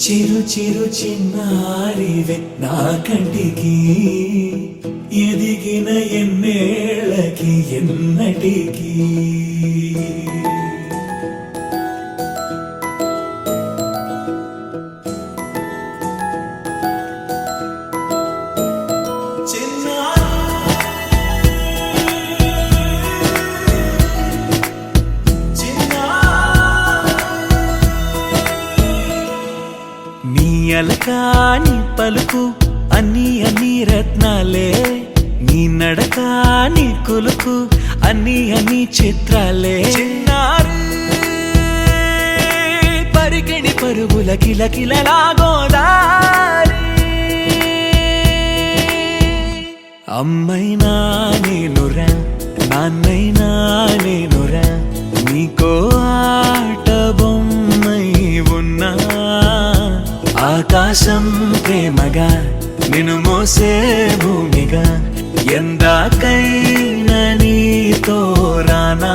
చిరు చిరు చిన్నారివే నా కంటికి ఎదిగిన ఎన్నేళ్ళకి ఎన్నటికి అలకాని పలుకు అన్ని అన్ని రత్నాలే నీ నడక నీ కులుకు అన్ని అన్ని చిత్రాలే చిన్నారు పరికిణి పరుగుల కిలకిలలా గోదారి అమ్మైనా నేనురా నాన్నైనా నేనురా నీకో ఆట బొమ్మై ఉన్నా ఆకాశం ప్రేమగా నిన్ను మోసే భూమిగా ఎందాకైనా నీతో రానా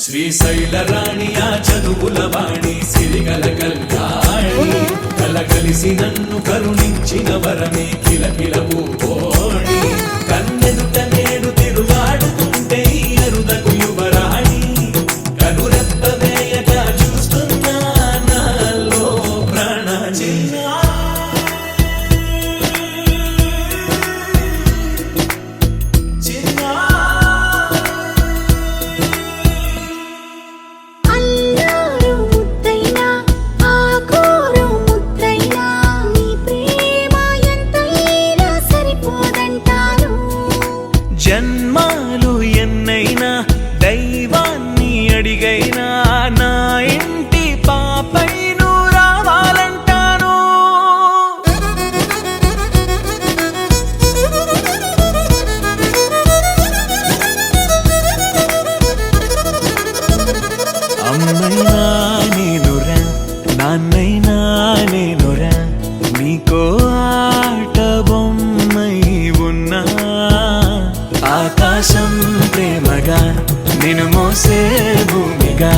శ్రీశైల రాణియా చదువుల వాణి సిరిగల కల్యాణి కలగలిసి నన్ను కరుణించిన వరమే కిలకిల పూకోణి కన్నెదుట నేడు తిరుగాడుతుంటే అరుదకు యువరాణి కనురెప్ప వేయక చూస్తున్నా నాలో ప్రాణ చిన్నా జన్మాలు ఎన్నైనా దైవాన్ని అడిగైనా నా ఇంటి పాపై నువ్వు రావాలంటాను అమ్మైనా నేనురా నాన్నైనా నేనురా నీకో ఆట బొమ్మై ఉన్నా ఆకాశం ప్రేమగా నిన్ను మోసే భూమిగా